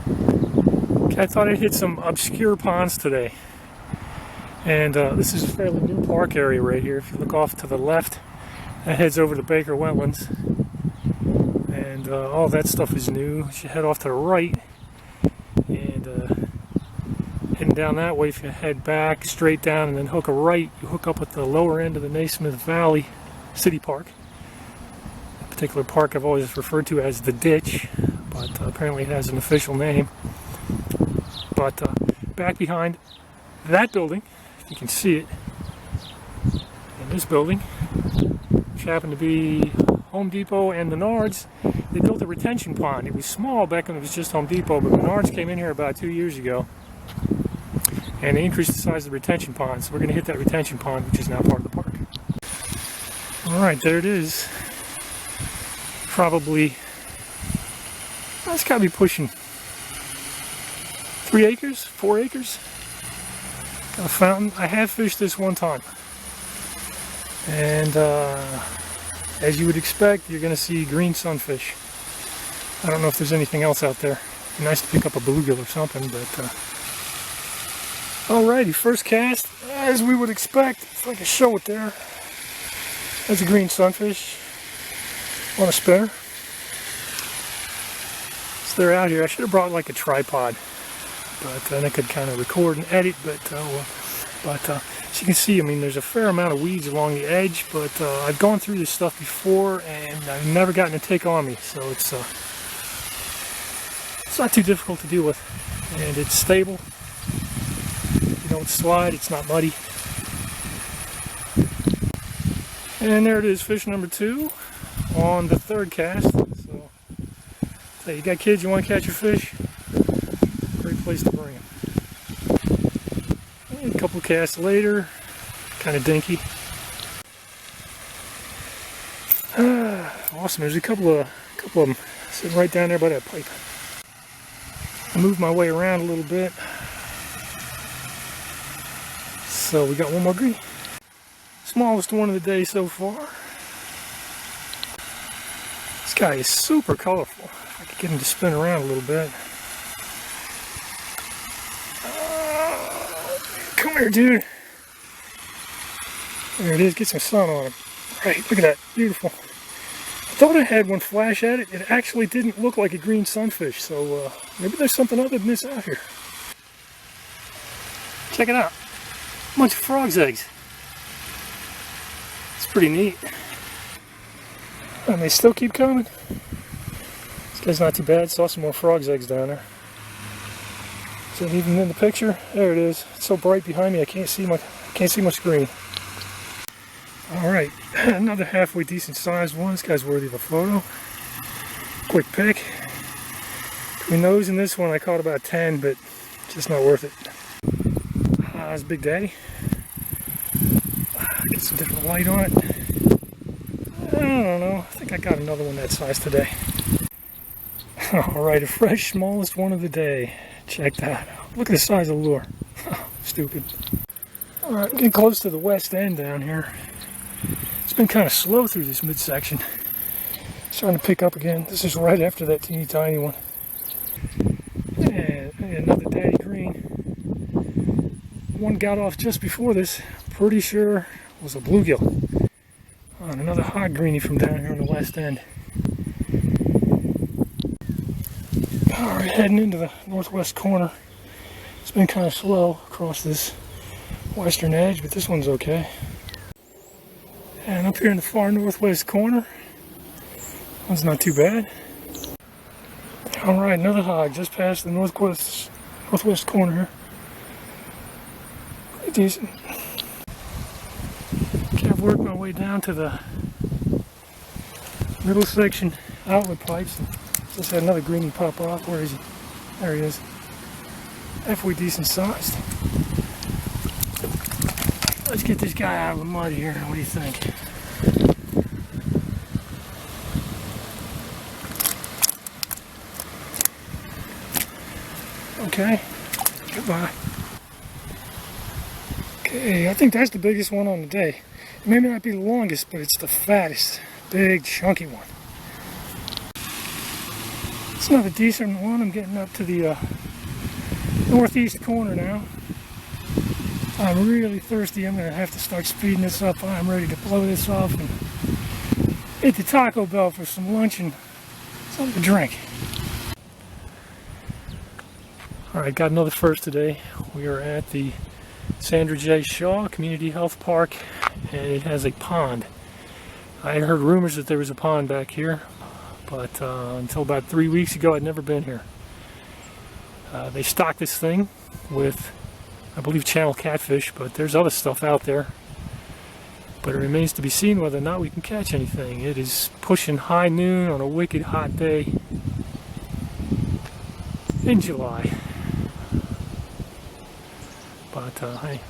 Okay, I thought I'd hit some obscure ponds today. And this is a fairly new park area right here. If you look off to the left, that heads over to Baker Wetlands. And all that stuff is new. You should head off to the right. And heading down that way, if you head back, straight down, and then hook a right, you hook up at the lower end of the Naismith Valley City Park. A particular park I've always referred to as the Ditch, but apparently it has an official name. But back behind that building, if you can see it, in this building, which happened to be Home Depot and menards, they built a retention pond. It was small back when it was just Home Depot, but menards came in here about 2 years ago, and they increased the size of the retention pond. So we're going to hit that retention pond, which is now part of the park. Alright, there it is. Probably, it's got to be pushing 3 acres, 4 acres. Got a fountain. I have fished this one time. And as you would expect, you're going to see green sunfish. I don't know if there's anything else out there. It'd be nice to pick up a bluegill or something, but alrighty, first cast, as we would expect. If I can show it there. That's a green sunfish on a spinner. So they're out here. I should have brought like a tripod, but then I could kind of record and edit. But as you can see, I mean, there's a fair amount of weeds along the edge, but I've gone through this stuff before and I've never gotten a tick on me, so it's not too difficult to deal with, and it's stable. You don't slide, it's not muddy. And there it is, fish number 2 on the 3rd cast. So you got kids, you want to catch your fish, great place to bring them. And a couple casts later, kind of dinky. Awesome, there's a couple of them sitting right down there by that pipe. I'll move my way around a little bit. So we got one more green. Smallest one of the day so far. This guy is super colorful. If I could get him to spin around a little bit. Come here, dude. There it is. Get some sun on him. Right, look at that. Beautiful. I thought I had one flash at it. It actually didn't look like a green sunfish, so maybe there's something other than this out here. Check it out. A bunch of frog's eggs. It's pretty neat. And they still keep coming. This guy's not too bad. Saw some more frog's eggs down there. Is it even in the picture? There it is. It's so bright behind me I can't see much green. Alright, another halfway decent sized one. This guy's worthy of a photo. Quick pick. Between those and this one I caught about 10, but just not worth it. That's Big Daddy. Get some different light on it. I don't know. I think I got another one that size today. Alright, a fresh smallest one of the day. Check that out. Look at the size of the lure. Stupid. Alright, getting close to the west end down here. It's been kind of slow through this midsection. Starting to pick up again. This is right after that teeny tiny one. And another daddy green. One got off just before this. Pretty sure was a bluegill. And another hot greenie from down here on the west end. Alright, heading into the northwest corner. It's been kind of slow across this western edge, but this one's okay. And up here in the far northwest corner, one's not too bad. Alright, another hog just past the northwest corner here. Pretty decent. Okay, I've worked my way down to the middle section outlet pipes. Just had another greenie pop off. Where is he? There he is. Halfway decent sized. Let's get this guy out of the mud here. What do you think? Okay. Goodbye. Okay, I think that's the biggest one on the day. It may not be the longest, but it's the fattest. Big, chunky one. It's another decent one. I'm getting up to the northeast corner now. I'm really thirsty. I'm going to have to start speeding this up. I'm ready to blow this off and hit the Taco Bell for some lunch and something to drink. Alright, got another first today. We are at the Sandra J. Shaw Community Health Park, and it has a pond. I had heard rumors that there was a pond back here, but until about 3 weeks ago I'd never been here. They stocked this thing with, I believe, channel catfish, but there's other stuff out there. But it remains to be seen whether or not we can catch anything. It is pushing high noon on a wicked hot day in July. But hey,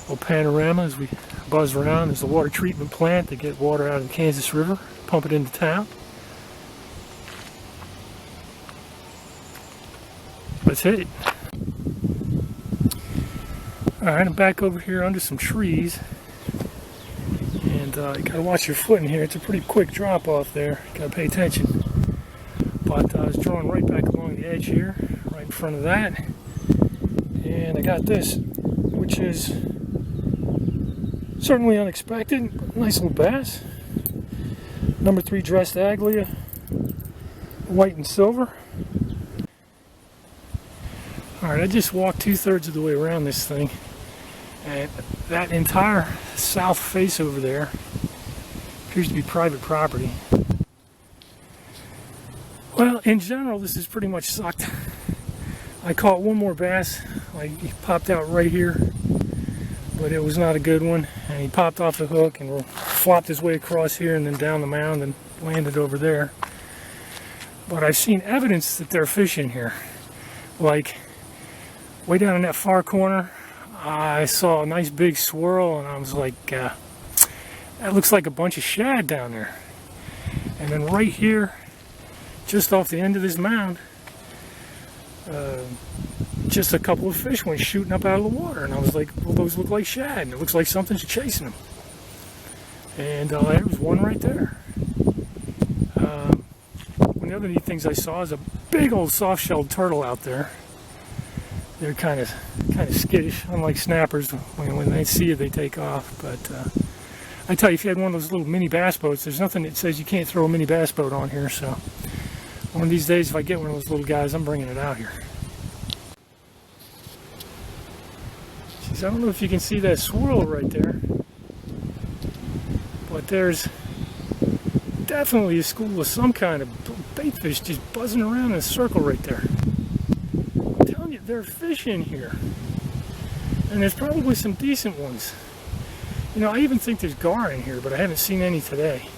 little panorama as we buzz around. There's a water treatment plant to get water out of the Kansas River, pump it into town. Let's hit it. Alright, I'm back over here under some trees. And you gotta watch your foot in here. It's a pretty quick drop off there. You gotta pay attention. But I was drawing right back along the edge here, right in front of that. And I got this, which is certainly unexpected. Nice little bass. Number 3 dressed aglia, white and silver. Alright, I just walked 2/3 of the way around this thing. And that entire south face over there appears to be private property. Well, in general, this is pretty much sucked. I caught one more bass. He popped out right here, but it was not a good one. And he popped off the hook and flopped his way across here and then down the mound and landed over there. But I've seen evidence that there are fish in here. Like, way down in that far corner, I saw a nice big swirl, and I was like, that looks like a bunch of shad down there. And then right here, just off the end of this mound, just a couple of fish went shooting up out of the water, and I was like, well, those look like shad, and it looks like something's chasing them. And there was one right there. One of the other neat things I saw is a big old soft-shelled turtle out there. They're kind of skittish, unlike snappers. When they see you, they take off. But I tell you, if you had one of those little mini bass boats, there's nothing that says you can't throw a mini bass boat on here. So one of these days, if I get one of those little guys, I'm bringing it out here. Jeez, I don't know if you can see that swirl right there, but there's definitely a school of some kind of bait fish just buzzing around in a circle right there. I'm telling you, there are fish in here, and there's probably some decent ones. You know, I even think there's gar in here, but I haven't seen any today.